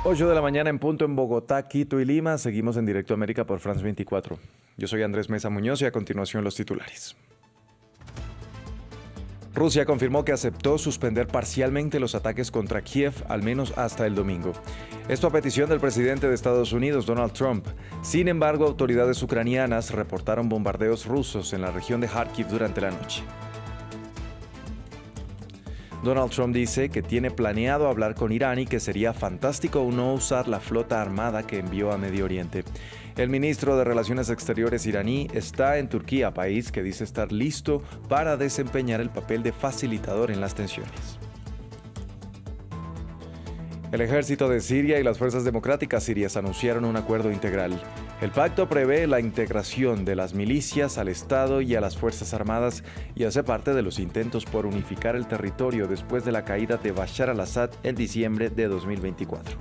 8 de la mañana en punto en Bogotá, Quito y Lima. Seguimos en Directo América por France 24. Yo soy Andrés Mesa Muñoz y a continuación los titulares. Rusia confirmó que aceptó suspender parcialmente los ataques contra Kiev, al menos hasta el domingo. Esto a petición del presidente de Estados Unidos, Donald Trump. Sin embargo, autoridades ucranianas reportaron bombardeos rusos en la región de Kharkiv durante la noche. Donald Trump dice que tiene planeado hablar con Irán y que sería fantástico no usar la flota armada que envió a Medio Oriente. El ministro de Relaciones Exteriores iraní está en Turquía, país que dice estar listo para desempeñar el papel de facilitador en las tensiones. El ejército de Siria y las fuerzas democráticas sirias anunciaron un acuerdo integral. El pacto prevé la integración de las milicias al Estado y a las Fuerzas Armadas y hace parte de los intentos por unificar el territorio después de la caída de Bashar al-Assad en diciembre de 2024.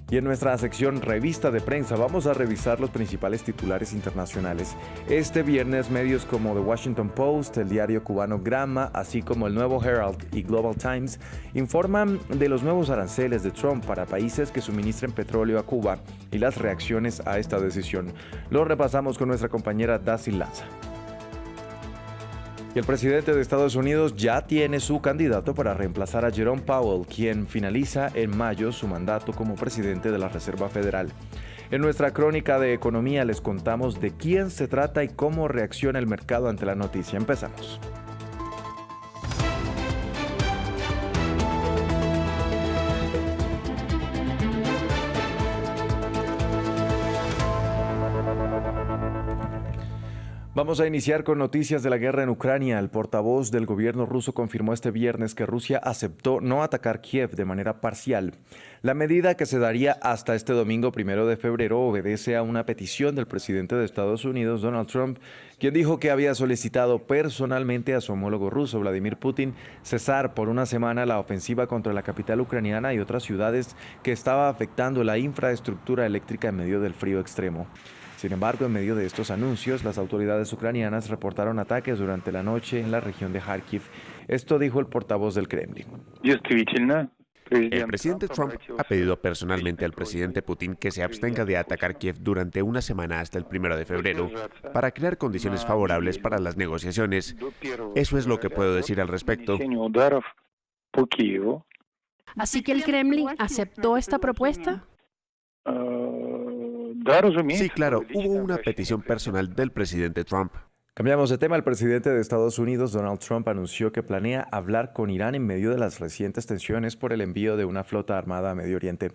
Y en nuestra sección Revista de Prensa vamos a revisar los principales titulares internacionales. Este viernes medios como The Washington Post, el diario cubano Gramma, así como el Nuevo Herald y Global Times informan de los nuevos aranceles de Trump para países que suministren petróleo a Cuba y las reacciones a esta decisión. Lo repasamos con nuestra compañera Daisy Lanza. Y el presidente de Estados Unidos ya tiene su candidato para reemplazar a Jerome Powell, quien finaliza en mayo su mandato como presidente de la Reserva Federal. En nuestra crónica de economía les contamos de quién se trata y cómo reacciona el mercado ante la noticia. Empezamos. Vamos a iniciar con noticias de la guerra en Ucrania. El portavoz del gobierno ruso confirmó este viernes que Rusia aceptó no atacar Kiev de manera parcial. La medida, que se daría hasta este domingo 1 de febrero, obedece a una petición del presidente de Estados Unidos, Donald Trump, quien dijo que había solicitado personalmente a su homólogo ruso, Vladimir Putin, cesar por una semana la ofensiva contra la capital ucraniana y otras ciudades que estaba afectando la infraestructura eléctrica en medio del frío extremo. Sin embargo, en medio de estos anuncios, las autoridades ucranianas reportaron ataques durante la noche en la región de Kharkiv. Esto dijo el portavoz del Kremlin. El presidente Trump ha pedido personalmente al presidente Putin que se abstenga de atacar Kiev durante una semana hasta el 1 de febrero para crear condiciones favorables para las negociaciones. Eso es lo que puedo decir al respecto. ¿Así que el Kremlin aceptó esta propuesta? Sí, claro, hubo una petición personal del presidente Trump. Cambiamos de tema. El presidente de Estados Unidos, Donald Trump, anunció que planea hablar con Irán en medio de las recientes tensiones por el envío de una flota armada a Medio Oriente.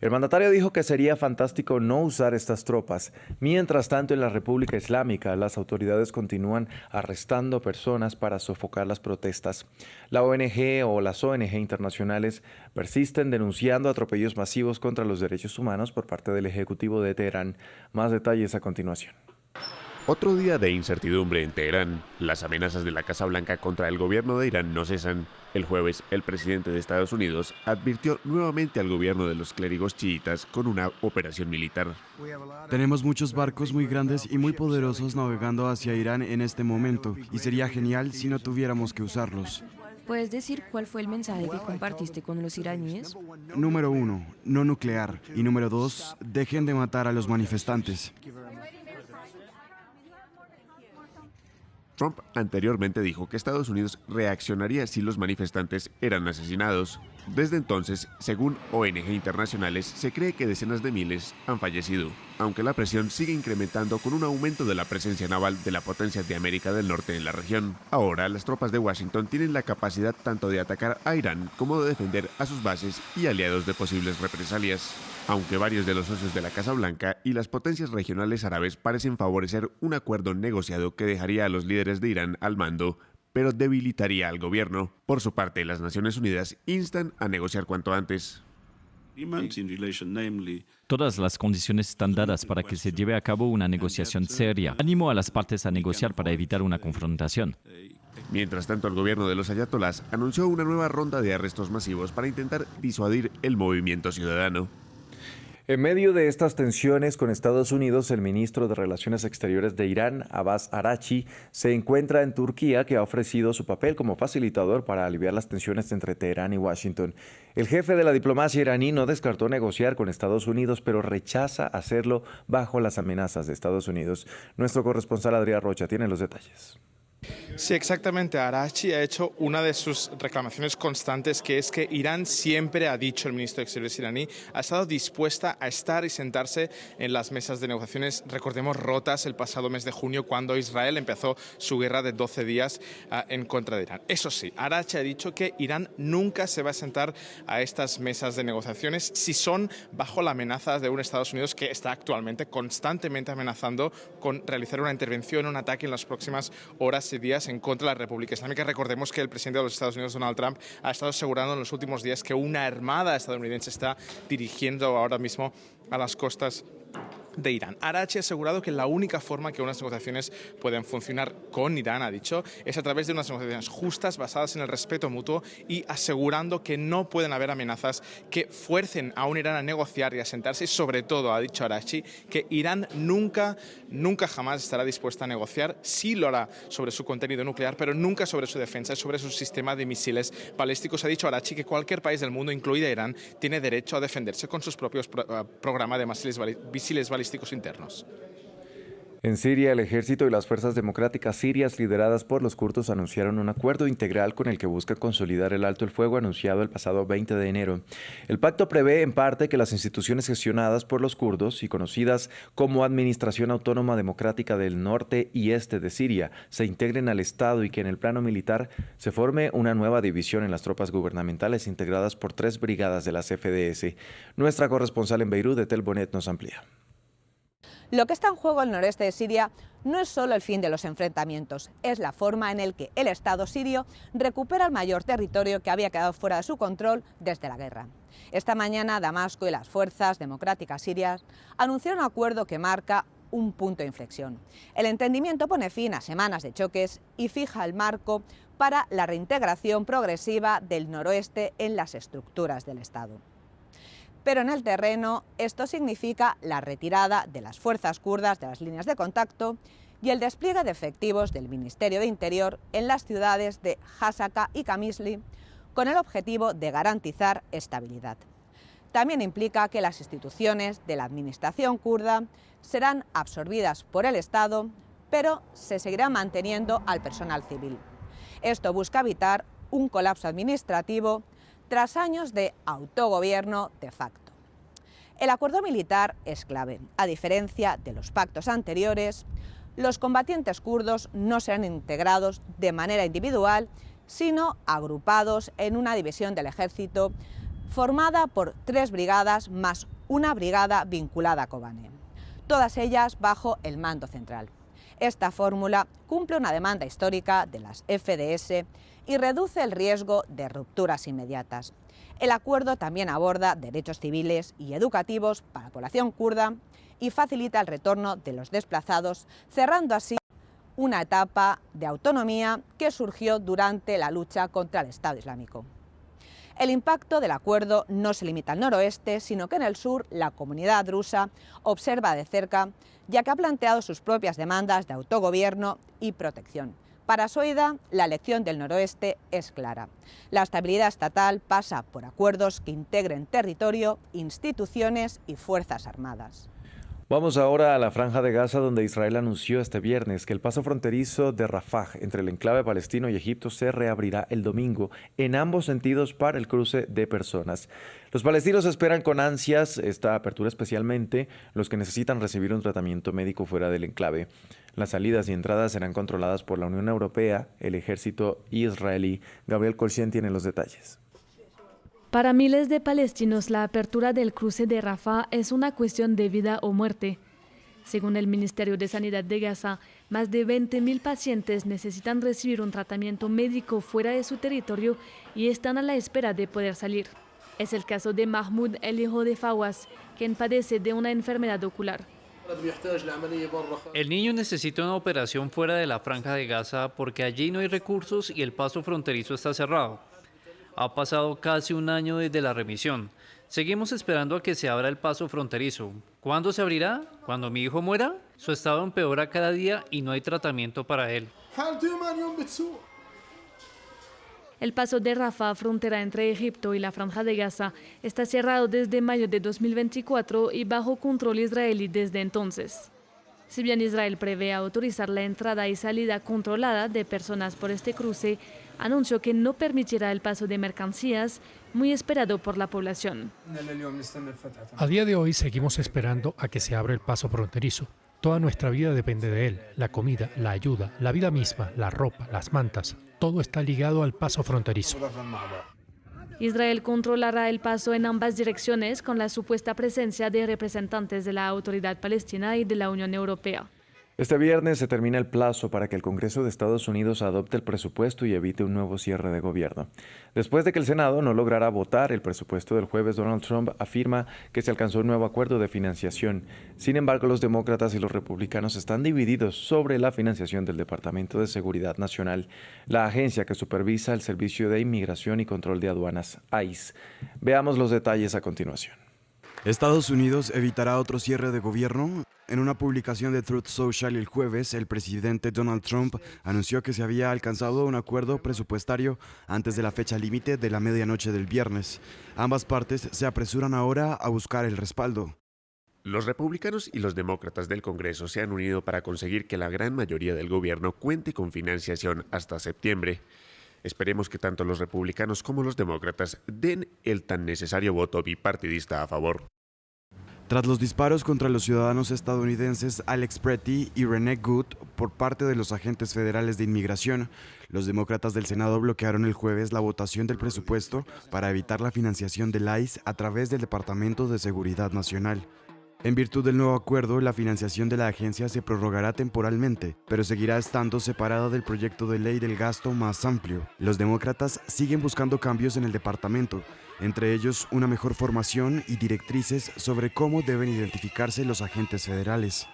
El mandatario dijo que sería fantástico no usar estas tropas. Mientras tanto, en la República Islámica, las autoridades continúan arrestando personas para sofocar las protestas. La ONG o las ONG internacionales persisten denunciando atropellos masivos contra los derechos humanos por parte del Ejecutivo de Teherán. Más detalles a continuación. Otro día de incertidumbre en Teherán. Las amenazas de la Casa Blanca contra el gobierno de Irán no cesan. El jueves, el presidente de Estados Unidos advirtió nuevamente al gobierno de los clérigos chiitas con una operación militar. Tenemos muchos barcos muy grandes y muy poderosos navegando hacia Irán en este momento, y sería genial si no tuviéramos que usarlos. ¿Puedes decir cuál fue el mensaje que compartiste con los iraníes? Número 1, no nuclear. Y número 2, dejen de matar a los manifestantes. Trump anteriormente dijo que Estados Unidos reaccionaría si los manifestantes eran asesinados. Desde entonces, según ONG internacionales, se cree que decenas de miles han fallecido, aunque la presión sigue incrementando con un aumento de la presencia naval de la potencia de América del Norte en la región. Ahora, las tropas de Washington tienen la capacidad tanto de atacar a Irán como de defender a sus bases y aliados de posibles represalias. Aunque varios de los socios de la Casa Blanca y las potencias regionales árabes parecen favorecer un acuerdo negociado que dejaría a los líderes de Irán al mando, pero debilitaría al gobierno. Por su parte, las Naciones Unidas instan a negociar cuanto antes. Todas las condiciones están dadas para que se lleve a cabo una negociación seria. Animo a las partes a negociar para evitar una confrontación. Mientras tanto, el gobierno de los ayatolás anunció una nueva ronda de arrestos masivos para intentar disuadir el movimiento ciudadano. En medio de estas tensiones con Estados Unidos, el ministro de Relaciones Exteriores de Irán, Abbas Araghchi, se encuentra en Turquía, que ha ofrecido su papel como facilitador para aliviar las tensiones entre Teherán y Washington. El jefe de la diplomacia iraní no descartó negociar con Estados Unidos, pero rechaza hacerlo bajo las amenazas de Estados Unidos. Nuestro corresponsal Adrián Rocha tiene los detalles. Sí, exactamente. Araghchi ha hecho una de sus reclamaciones constantes, que es que Irán siempre ha dicho, el ministro de Exteriores iraní, ha estado dispuesta a estar y sentarse en las mesas de negociaciones, recordemos, rotas el pasado mes de junio, cuando Israel empezó su guerra de 12 días en contra de Irán. Eso sí, Araghchi ha dicho que Irán nunca se va a sentar a estas mesas de negociaciones si son bajo la amenaza de un Estados Unidos que está actualmente constantemente amenazando con realizar una intervención, un ataque en las próximas horas y días en contra de la República Islámica. Recordemos que el presidente de los Estados Unidos, Donald Trump, ha estado asegurando en los últimos días que una armada estadounidense está dirigiendo ahora mismo a las costas de Irán. Araghchi ha asegurado que la única forma que unas negociaciones pueden funcionar con Irán, ha dicho, es a través de unas negociaciones justas, basadas en el respeto mutuo, y asegurando que no pueden haber amenazas que fuercen a un Irán a negociar y a sentarse, y sobre todo, ha dicho Araghchi, que Irán nunca jamás estará dispuesta a negociar. Sí lo hará sobre su contenido nuclear, pero nunca sobre su defensa, sobre su sistema de misiles balísticos. Ha dicho Araghchi que cualquier país del mundo, incluida Irán, tiene derecho a defenderse con sus propios programas de misiles balísticos internos. En Siria, el ejército y las fuerzas democráticas sirias lideradas por los kurdos anunciaron un acuerdo integral con el que busca consolidar el alto el fuego anunciado el pasado 20 de enero. El pacto prevé en parte que las instituciones gestionadas por los kurdos y conocidas como Administración Autónoma Democrática del Norte y Este de Siria se integren al Estado, y que en el plano militar se forme una nueva división en las tropas gubernamentales integradas por 3 brigadas de las FDS. Nuestra corresponsal en Beirut, Etel Bonet, nos amplía. Lo que está en juego en el noreste de Siria no es solo el fin de los enfrentamientos, es la forma en la que el Estado sirio recupera el mayor territorio que había quedado fuera de su control desde la guerra. Esta mañana, Damasco y las fuerzas democráticas sirias anunciaron un acuerdo que marca un punto de inflexión. El entendimiento pone fin a semanas de choques y fija el marco para la reintegración progresiva del noroeste en las estructuras del Estado. Pero en el terreno esto significa la retirada de las fuerzas kurdas de las líneas de contacto y el despliegue de efectivos del Ministerio de Interior en las ciudades de Hasaka y Qamishli, con el objetivo de garantizar estabilidad. También implica que las instituciones de la administración kurda serán absorbidas por el Estado, pero se seguirá manteniendo al personal civil. Esto busca evitar un colapso administrativo tras años de autogobierno de facto. El acuerdo militar es clave. A diferencia de los pactos anteriores, los combatientes kurdos no serán integrados de manera individual, sino agrupados en una división del ejército formada por 3 brigadas más una brigada vinculada a Kobane, todas ellas bajo el mando central. Esta fórmula cumple una demanda histórica de las FDS y reduce el riesgo de rupturas inmediatas. El acuerdo también aborda derechos civiles y educativos para la población kurda y facilita el retorno de los desplazados, cerrando así una etapa de autonomía que surgió durante la lucha contra el Estado Islámico. El impacto del acuerdo no se limita al noroeste, sino que en el sur la comunidad drusa observa de cerca, ya que ha planteado sus propias demandas de autogobierno y protección. Para Soida, la elección del noroeste es clara. La estabilidad estatal pasa por acuerdos que integren territorio, instituciones y fuerzas armadas. Vamos ahora a la Franja de Gaza, donde Israel anunció este viernes que el paso fronterizo de Rafah entre el enclave palestino y Egipto se reabrirá el domingo en ambos sentidos para el cruce de personas. Los palestinos esperan con ansias esta apertura, especialmente los que necesitan recibir un tratamiento médico fuera del enclave. Las salidas y entradas serán controladas por la Unión Europea, el ejército israelí. Gabriel Colcien tiene los detalles. Para miles de palestinos, la apertura del cruce de Rafah es una cuestión de vida o muerte. Según el Ministerio de Sanidad de Gaza, más de 20.000 pacientes necesitan recibir un tratamiento médico fuera de su territorio y están a la espera de poder salir. Es el caso de Mahmoud, el hijo de Fawaz, quien padece de una enfermedad ocular. El niño necesita una operación fuera de la Franja de Gaza porque allí no hay recursos y el paso fronterizo está cerrado. Ha pasado casi un año desde la remisión. Seguimos esperando a que se abra el paso fronterizo. ¿Cuándo se abrirá? ¿Cuando mi hijo muera? Su estado empeora cada día y no hay tratamiento para él. El paso de Rafah, frontera entre Egipto y la Franja de Gaza, está cerrado desde mayo de 2024 y bajo control israelí desde entonces. Si bien Israel prevé autorizar la entrada y salida controlada de personas por este cruce, anunció que no permitirá el paso de mercancías, muy esperado por la población. A día de hoy seguimos esperando a que se abra el paso fronterizo. Toda nuestra vida depende de él, la comida, la ayuda, la vida misma, la ropa, las mantas, todo está ligado al paso fronterizo. Israel controlará el paso en ambas direcciones con la supuesta presencia de representantes de la Autoridad Palestina y de la Unión Europea. Este viernes se termina el plazo para que el Congreso de Estados Unidos adopte el presupuesto y evite un nuevo cierre de gobierno. Después de que el Senado no lograra votar el presupuesto del jueves, Donald Trump afirma que se alcanzó un nuevo acuerdo de financiación. Sin embargo, los demócratas y los republicanos están divididos sobre la financiación del Departamento de Seguridad Nacional, la agencia que supervisa el Servicio de Inmigración y Control de Aduanas, ICE. Veamos los detalles a continuación. ¿Estados Unidos evitará otro cierre de gobierno? En una publicación de Truth Social el jueves, el presidente Donald Trump anunció que se había alcanzado un acuerdo presupuestario antes de la fecha límite de la medianoche del viernes. Ambas partes se apresuran ahora a buscar el respaldo. Los republicanos y los demócratas del Congreso se han unido para conseguir que la gran mayoría del gobierno cuente con financiación hasta septiembre. Esperemos que tanto los republicanos como los demócratas den el tan necesario voto bipartidista a favor. Tras los disparos contra los ciudadanos estadounidenses Alex Pretty y Renee Good por parte de los agentes federales de inmigración, los demócratas del Senado bloquearon el jueves la votación del presupuesto para evitar la financiación del ICE a través del Departamento de Seguridad Nacional. En virtud del nuevo acuerdo, la financiación de la agencia se prorrogará temporalmente, pero seguirá estando separada del proyecto de ley del gasto más amplio. Los demócratas siguen buscando cambios en el departamento, entre ellos una mejor formación y directrices sobre cómo deben identificarse los agentes federales.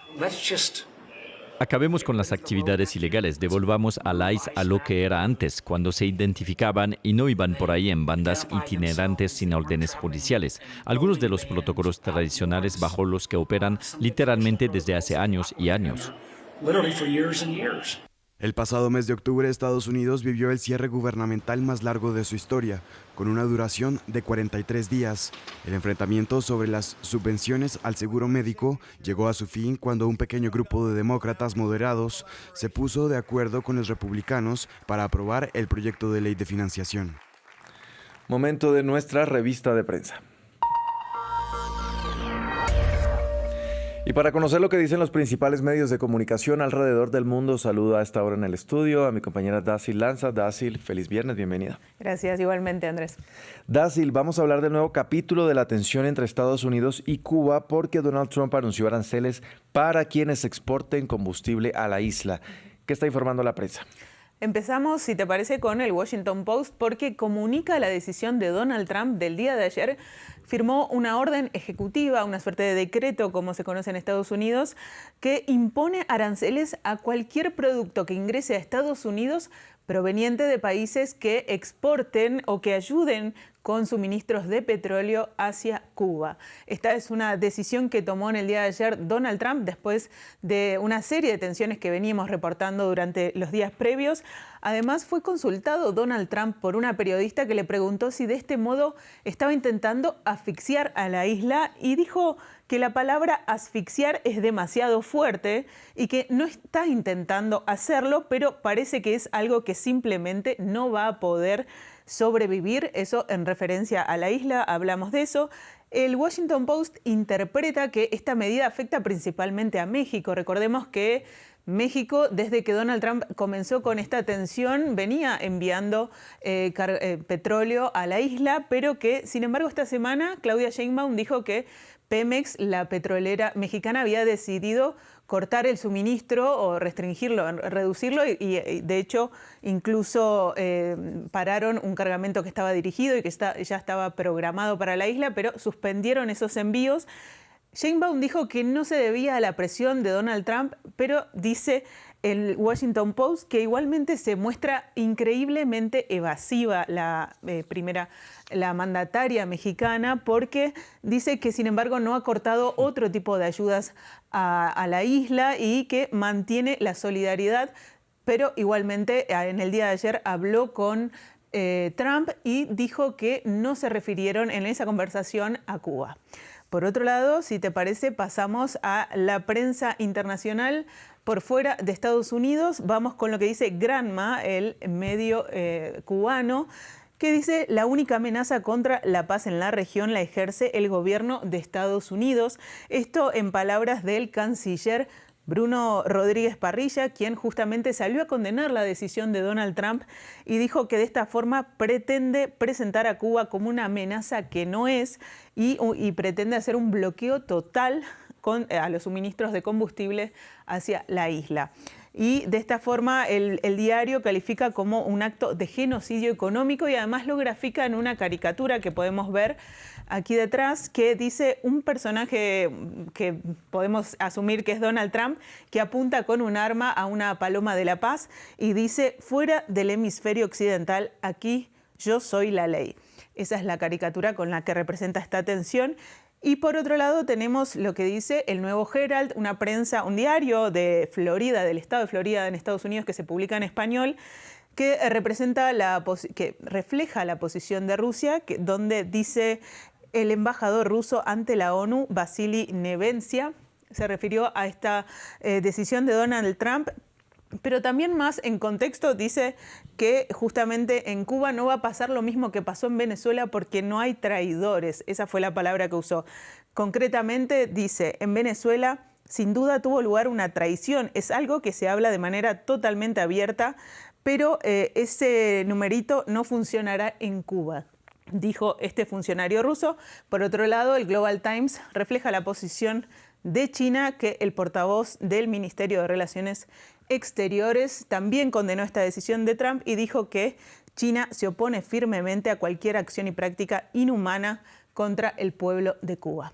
Acabemos con las actividades ilegales, devolvamos al ICE a lo que era antes, cuando se identificaban y no iban por ahí en bandas itinerantes sin órdenes policiales. Algunos de los protocolos tradicionales bajo los que operan literalmente desde hace años y años. El pasado mes de octubre, Estados Unidos vivió el cierre gubernamental más largo de su historia, con una duración de 43 días. El enfrentamiento sobre las subvenciones al seguro médico llegó a su fin cuando un pequeño grupo de demócratas moderados se puso de acuerdo con los republicanos para aprobar el proyecto de ley de financiación. Momento de nuestra revista de prensa. Y para conocer lo que dicen los principales medios de comunicación alrededor del mundo, saludo a esta hora en el estudio a mi compañera Dacil Lanza. Dacil, feliz viernes, bienvenida. Gracias, igualmente, Andrés. Dacil, vamos a hablar del nuevo capítulo de la tensión entre Estados Unidos y Cuba porque Donald Trump anunció aranceles para quienes exporten combustible a la isla. ¿Qué está informando la prensa? Empezamos, si te parece, con el Washington Post porque comunica la decisión de Donald Trump del día de ayer. Firmó una orden ejecutiva, una suerte de decreto, como se conoce en Estados Unidos, que impone aranceles a cualquier producto que ingrese a Estados Unidos proveniente de países que exporten o que ayuden con suministros de petróleo hacia Cuba. Esta es una decisión que tomó en el día de ayer Donald Trump después de una serie de tensiones que venimos reportando durante los días previos. Además, fue consultado Donald Trump por una periodista que le preguntó si de este modo estaba intentando asfixiar a la isla y dijo que la palabra asfixiar es demasiado fuerte y que no está intentando hacerlo, pero parece que es algo que simplemente no va a poder sobrevivir. Eso en referencia a la isla, hablamos de eso. El Washington Post interpreta que esta medida afecta principalmente a México. Recordemos que México, desde que Donald Trump comenzó con esta tensión, venía enviando petróleo a la isla, pero que, sin embargo, esta semana Claudia Sheinbaum dijo que Pemex, la petrolera mexicana, había decidido cortar el suministro o restringirlo, reducirlo y de hecho incluso pararon un cargamento que estaba dirigido y que ya estaba programado para la isla, pero suspendieron esos envíos. Sheinbaum dijo que no se debía a la presión de Donald Trump, pero dice el Washington Post, que igualmente se muestra increíblemente evasiva la mandataria mexicana, porque dice que sin embargo no ha cortado otro tipo de ayudas a la isla y que mantiene la solidaridad, pero igualmente en el día de ayer habló con Trump y dijo que no se refirieron en esa conversación a Cuba. Por otro lado, si te parece, pasamos a la prensa internacional por fuera de Estados Unidos. Vamos con lo que dice Granma, el medio cubano, que dice: la única amenaza contra la paz en la región la ejerce el gobierno de Estados Unidos. Esto en palabras del canciller Bruno Rodríguez Parrilla, quien justamente salió a condenar la decisión de Donald Trump y dijo que de esta forma pretende presentar a Cuba como una amenaza que no es y pretende hacer un bloqueo total a los suministros de combustible hacia la isla. Y de esta forma el diario califica como un acto de genocidio económico y además lo grafica en una caricatura que podemos ver aquí detrás, que dice un personaje que podemos asumir que es Donald Trump, que apunta con un arma a una paloma de la paz y dice: fuera del hemisferio occidental, aquí yo soy la ley. Esa es la caricatura con la que representa esta tensión. Y por otro lado tenemos lo que dice el Nuevo Herald, un diario de Florida, del estado de Florida en Estados Unidos, que se publica en español, que refleja la posición de Rusia, donde dice el embajador ruso ante la ONU, Vasily Nevencia, se refirió a esta decisión de Donald Trump. Pero también más en contexto dice que justamente en Cuba no va a pasar lo mismo que pasó en Venezuela porque no hay traidores. Esa fue la palabra que usó. Concretamente dice: en Venezuela sin duda tuvo lugar una traición. Es algo que se habla de manera totalmente abierta, pero ese numerito no funcionará en Cuba, dijo este funcionario ruso. Por otro lado, el Global Times refleja la posición de China, que el portavoz del Ministerio de Relaciones Exteriores también condenó esta decisión de Trump y dijo que China se opone firmemente a cualquier acción y práctica inhumana contra el pueblo de Cuba.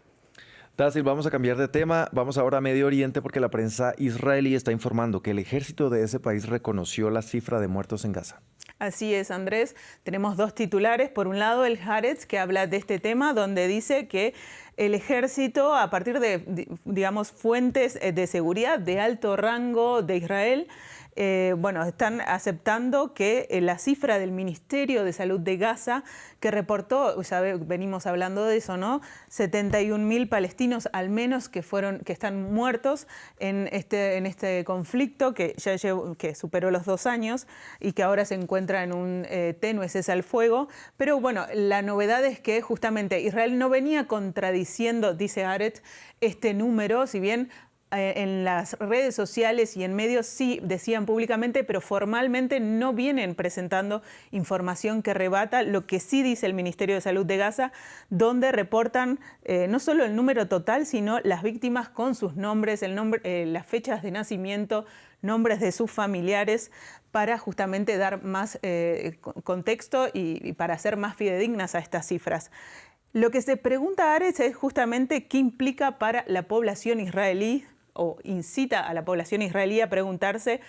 Dacil, vamos a cambiar de tema. Vamos ahora a Medio Oriente porque la prensa israelí está informando que el ejército de ese país reconoció la cifra de muertos en Gaza. Así es, Andrés. Tenemos dos titulares. Por un lado, el Haaretz, que habla de este tema, donde dice que el ejército, a partir de, digamos, fuentes de seguridad de alto rango de Israel, están aceptando que la cifra del Ministerio de Salud de Gaza, que reportó, ya venimos hablando de eso, ¿no? 71.000 palestinos al menos que están muertos en este conflicto que que superó los 2 años y que ahora se encuentra en un tenue cese al fuego. Pero bueno, la novedad es que justamente Israel no venía contradiciendo, dice Haaretz, este número, si bien en las redes sociales y en medios sí decían públicamente, pero formalmente no vienen presentando información que rebata lo que sí dice el Ministerio de Salud de Gaza, donde reportan no solo el número total, sino las víctimas con sus nombres, las fechas de nacimiento, nombres de sus familiares, para justamente dar más contexto y para hacer más fidedignas a estas cifras. Lo que se pregunta Haaretz es justamente qué implica para la población israelí, o incita a la población israelí a preguntarse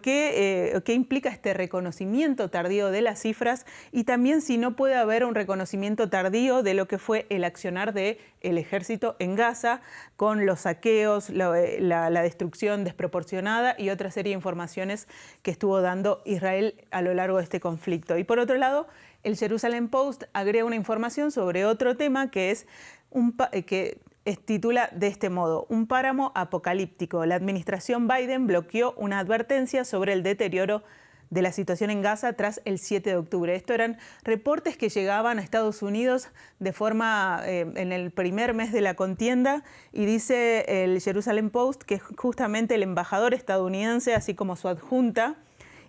qué implica este reconocimiento tardío de las cifras y también si no puede haber un reconocimiento tardío de lo que fue el accionar del ejército en Gaza con los saqueos, la destrucción desproporcionada y otra serie de informaciones que estuvo dando Israel a lo largo de este conflicto. Y por otro lado, el Jerusalem Post agrega una información sobre otro tema que es titula de este modo: un páramo apocalíptico. La administración Biden bloqueó una advertencia sobre el deterioro de la situación en Gaza tras el 7 de octubre. Esto eran reportes que llegaban a Estados Unidos de forma en el primer mes de la contienda y dice el Jerusalem Post que justamente el embajador estadounidense, así como su adjunta,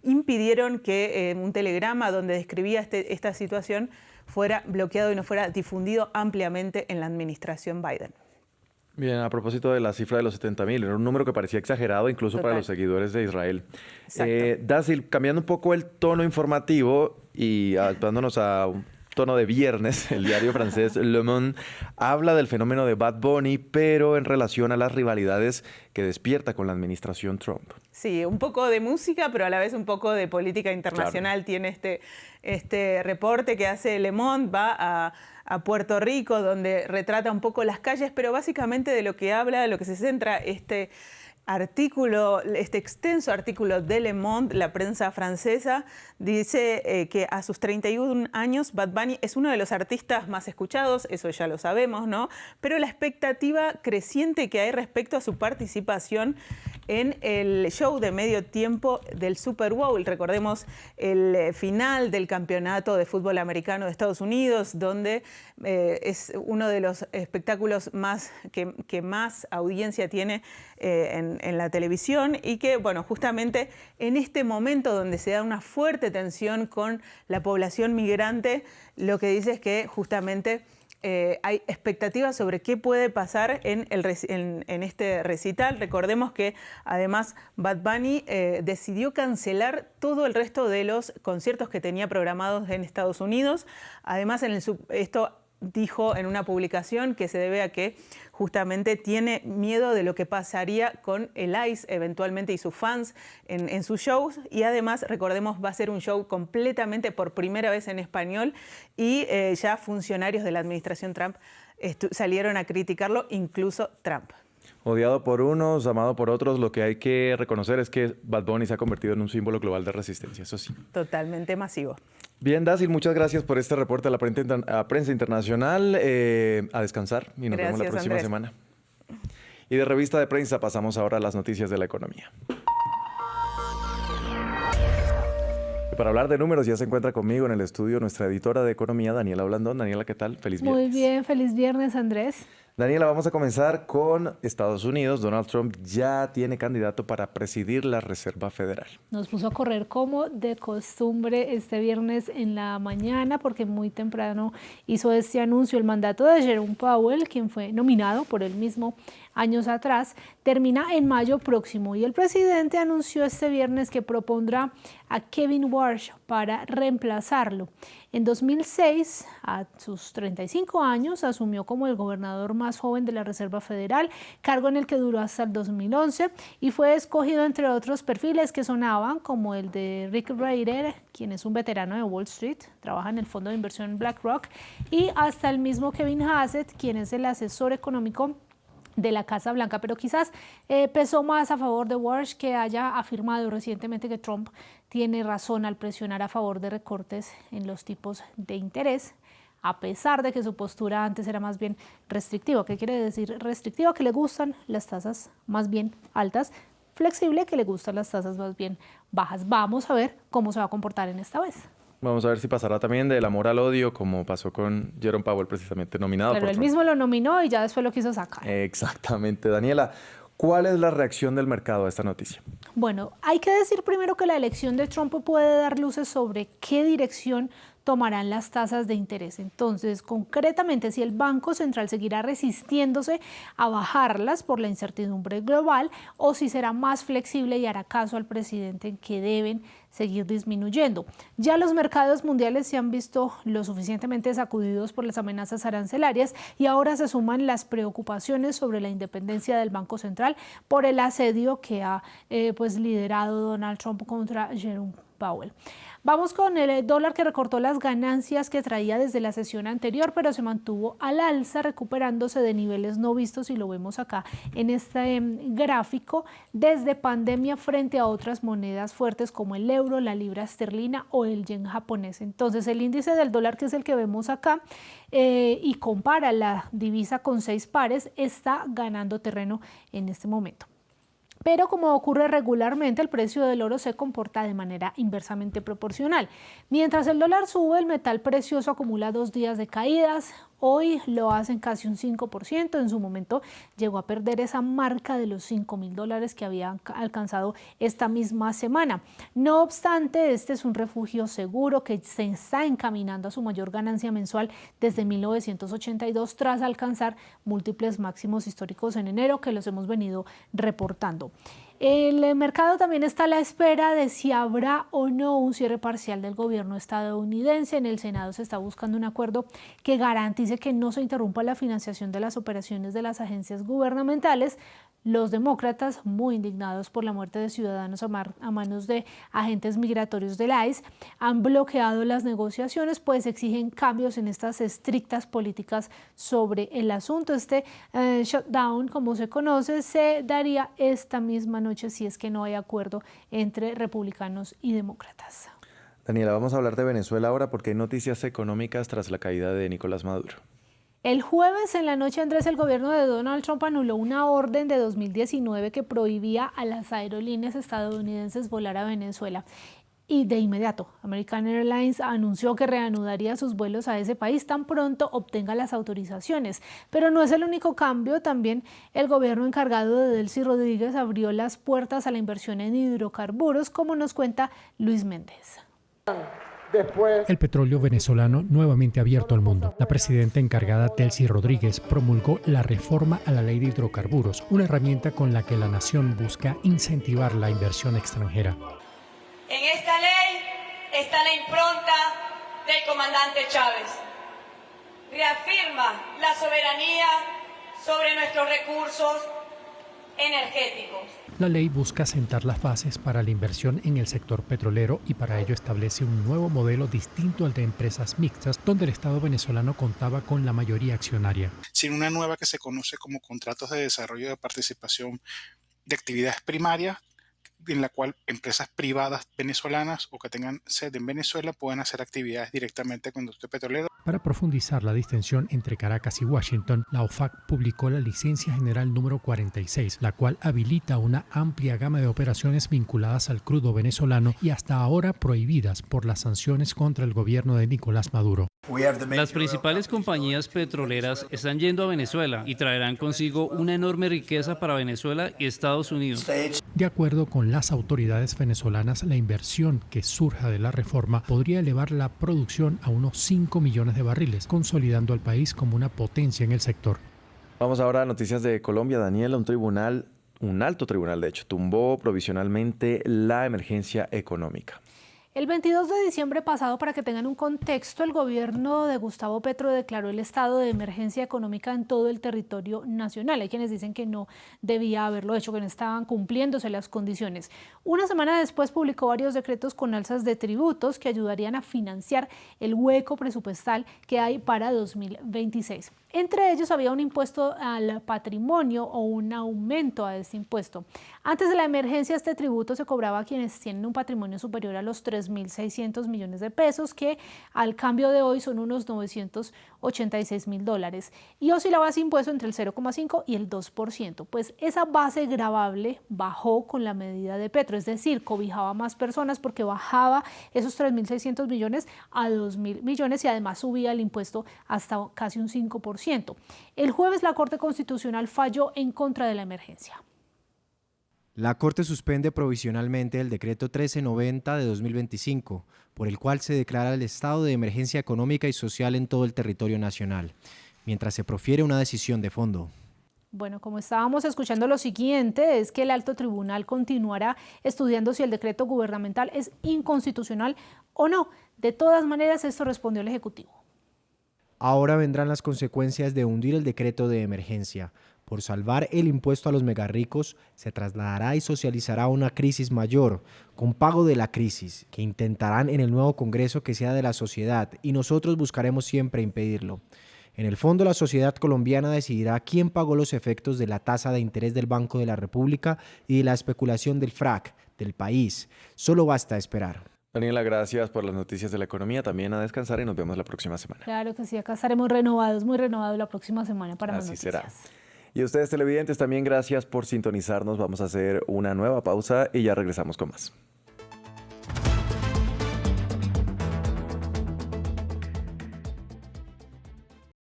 impidieron que un telegrama donde describía esta situación fuera bloqueado y no fuera difundido ampliamente en la administración Biden. Bien, a propósito de la cifra de los 70.000, era un número que parecía exagerado incluso para los seguidores de Israel. Exacto. Dacil, cambiando un poco el tono informativo y adaptándonos a tono de viernes, el diario francés Le Monde habla del fenómeno de Bad Bunny, pero en relación a las rivalidades que despierta con la administración Trump. Sí, un poco de música, pero a la vez un poco de política internacional. Claro. Tiene este reporte que hace Le Monde, va a Puerto Rico, donde retrata un poco las calles, pero básicamente de lo que habla, de lo que se centra este extenso artículo de Le Monde, la prensa francesa, dice que a sus 31 años Bad Bunny es uno de los artistas más escuchados, eso ya lo sabemos, ¿no? Pero la expectativa creciente que hay respecto a su participación en el show de medio tiempo del Super Bowl. Recordemos el final del campeonato de fútbol americano de Estados Unidos, donde es uno de los espectáculos que más audiencia tiene en la televisión, y que, bueno, justamente en este momento donde se da una fuerte tensión con la población migrante, lo que dice es que justamente hay expectativas sobre qué puede pasar en este recital. Recordemos que además Bad Bunny decidió cancelar todo el resto de los conciertos que tenía programados en Estados Unidos. Además, esto dijo en una publicación que se debe a que justamente tiene miedo de lo que pasaría con el ICE eventualmente y sus fans en sus shows. Y además, recordemos, va a ser un show completamente por primera vez en español, y ya funcionarios de la administración Trump salieron a criticarlo, incluso Trump. Odiado por unos, amado por otros, lo que hay que reconocer es que Bad Bunny se ha convertido en un símbolo global de resistencia, eso sí. Totalmente masivo. Bien, Dacil, muchas gracias por este reporte a la prensa internacional. A descansar y nos vemos la próxima semana. Y de revista de prensa pasamos ahora a las noticias de la economía. Y para hablar de números ya se encuentra conmigo en el estudio nuestra editora de economía, Daniela Blandón. Daniela, ¿qué tal? Feliz viernes. Muy bien, feliz viernes, Andrés. Daniela, vamos a comenzar con Estados Unidos. Donald Trump ya tiene candidato para presidir la Reserva Federal. Nos puso a correr como de costumbre este viernes en la mañana, porque muy temprano hizo este anuncio. El mandato de Jerome Powell, quien fue nominado por él mismo años atrás, termina en mayo próximo, y el presidente anunció este viernes que propondrá a Kevin Warsh para reemplazarlo. En 2006, a sus 35 años, asumió como el gobernador más joven de la Reserva Federal, cargo en el que duró hasta el 2011, y fue escogido entre otros perfiles que sonaban, como el de Rick Rider, quien es un veterano de Wall Street, trabaja en el fondo de inversión BlackRock, y hasta el mismo Kevin Hassett, quien es el asesor económico de la Casa Blanca, pero quizás pesó más a favor de Warsh que haya afirmado recientemente que Trump tiene razón al presionar a favor de recortes en los tipos de interés, a pesar de que su postura antes era más bien restrictiva. ¿Qué quiere decir restrictiva? Que le gustan las tasas más bien altas, flexible, que le gustan las tasas más bien bajas. Vamos a ver cómo se va a comportar en esta vez. Vamos a ver si pasará también del amor al odio, como pasó con Jerome Powell, precisamente nominado por Trump. Pero él mismo lo nominó y ya después lo quiso sacar. Exactamente. Daniela, ¿cuál es la reacción del mercado a esta noticia? Bueno, hay que decir primero que la elección de Trump puede dar luces sobre qué dirección tomarán las tasas de interés. Entonces, concretamente, si el Banco Central seguirá resistiéndose a bajarlas por la incertidumbre global, o si será más flexible y hará caso al presidente en que deben seguir disminuyendo. Ya los mercados mundiales se han visto lo suficientemente sacudidos por las amenazas arancelarias, y ahora se suman las preocupaciones sobre la independencia del Banco Central por el asedio que ha liderado Donald Trump contra Jerome Powell. Vamos con el dólar, que recortó las ganancias que traía desde la sesión anterior, pero se mantuvo al alza, recuperándose de niveles no vistos, y lo vemos acá en este gráfico, desde pandemia, frente a otras monedas fuertes como el euro, la libra esterlina o el yen japonés. Entonces, el índice del dólar, que es el que vemos acá, y compara la divisa con 6 pares, está ganando terreno en este momento. Pero como ocurre regularmente, el precio del oro se comporta de manera inversamente proporcional. Mientras el dólar sube, el metal precioso acumula 2 días de caídas. Hoy lo hacen casi un 5%. En su momento llegó a perder esa marca de los $5.000 que había alcanzado esta misma semana. No obstante, este es un refugio seguro que se está encaminando a su mayor ganancia mensual desde 1982, tras alcanzar múltiples máximos históricos en enero, que los hemos venido reportando. El mercado también está a la espera de si habrá o no un cierre parcial del gobierno estadounidense. En el Senado se está buscando un acuerdo que garantice que no se interrumpa la financiación de las operaciones de las agencias gubernamentales. Los demócratas, muy indignados por la muerte de ciudadanos a manos de agentes migratorios del ICE, han bloqueado las negociaciones, pues exigen cambios en estas estrictas políticas sobre el asunto. Este shutdown, como se conoce, se daría esta misma noche si es que no hay acuerdo entre republicanos y demócratas. Daniela, vamos a hablar de Venezuela ahora porque hay noticias económicas tras la caída de Nicolás Maduro. El jueves en la noche, Andrés, el gobierno de Donald Trump anuló una orden de 2019 que prohibía a las aerolíneas estadounidenses volar a Venezuela. Y de inmediato, American Airlines anunció que reanudaría sus vuelos a ese país tan pronto obtenga las autorizaciones. Pero no es el único cambio. También el gobierno encargado de Delcy Rodríguez abrió las puertas a la inversión en hidrocarburos, como nos cuenta Luis Méndez. El petróleo venezolano nuevamente abierto al mundo. La presidenta encargada Delcy Rodríguez promulgó la reforma a la ley de hidrocarburos, una herramienta con la que la nación busca incentivar la inversión extranjera. En esta ley está la impronta del comandante Chávez. Reafirma la soberanía sobre nuestros recursos energéticos. La ley busca sentar las bases para la inversión en el sector petrolero y para ello establece un nuevo modelo distinto al de empresas mixtas, donde el Estado venezolano contaba con la mayoría accionaria. Sin una nueva que se conoce como contratos de desarrollo de participación de actividades primarias, en la cual empresas privadas venezolanas o que tengan sede en Venezuela puedan hacer actividades directamente con la industria petrolera. Para profundizar la distensión entre Caracas y Washington, la OFAC publicó la Licencia General número 46, la cual habilita una amplia gama de operaciones vinculadas al crudo venezolano y hasta ahora prohibidas por las sanciones contra el gobierno de Nicolás Maduro. Las principales compañías petroleras están yendo a Venezuela y traerán consigo una enorme riqueza para Venezuela y Estados Unidos. De acuerdo con las autoridades venezolanas, la inversión que surja de la reforma podría elevar la producción a unos 5 millones de barriles, consolidando al país como una potencia en el sector. Vamos ahora a noticias de Colombia. Daniela, un alto tribunal, de hecho, tumbó provisionalmente la emergencia económica. El 22 de diciembre pasado, para que tengan un contexto, el gobierno de Gustavo Petro declaró el estado de emergencia económica en todo el territorio nacional. Hay quienes dicen que no debía haberlo hecho, que no estaban cumpliéndose las condiciones. Una semana después publicó varios decretos con alzas de tributos que ayudarían a financiar el hueco presupuestal que hay para 2026. Entre ellos había un impuesto al patrimonio o un aumento a este impuesto. Antes de la emergencia, este tributo se cobraba a quienes tienen un patrimonio superior a los 3.600 millones de pesos, que al cambio de hoy son unos $986.000, y oscilaba ese impuesto entre el 0,5 y el 2%. Pues esa base gravable bajó con la medida de Petro, es decir, cobijaba más personas porque bajaba esos 3.600 millones a 2.000 millones y además subía el impuesto hasta casi un 5%. El jueves la Corte Constitucional falló en contra de la emergencia. La Corte suspende provisionalmente el decreto 1390 de 2025, por el cual se declara el estado de emergencia económica y social en todo el territorio nacional, mientras se profiere una decisión de fondo. Bueno, como estábamos escuchando, lo siguiente es que el alto tribunal continuará estudiando si el decreto gubernamental es inconstitucional o no. De todas maneras, esto respondió el Ejecutivo. Ahora vendrán las consecuencias de hundir el decreto de emergencia. Por salvar el impuesto a los megarricos, se trasladará y socializará una crisis mayor, con pago de la crisis, que intentarán en el nuevo Congreso que sea de la sociedad, y nosotros buscaremos siempre impedirlo. En el fondo, la sociedad colombiana decidirá quién pagó los efectos de la tasa de interés del Banco de la República y de la especulación del FRAC del país. Solo basta esperar. Daniela, gracias por las noticias de la economía. También a descansar y nos vemos la próxima semana. Claro que sí, acá estaremos renovados, muy renovados la próxima semana para más noticias. Así será. Y a ustedes televidentes también gracias por sintonizarnos. Vamos a hacer una nueva pausa y ya regresamos con más.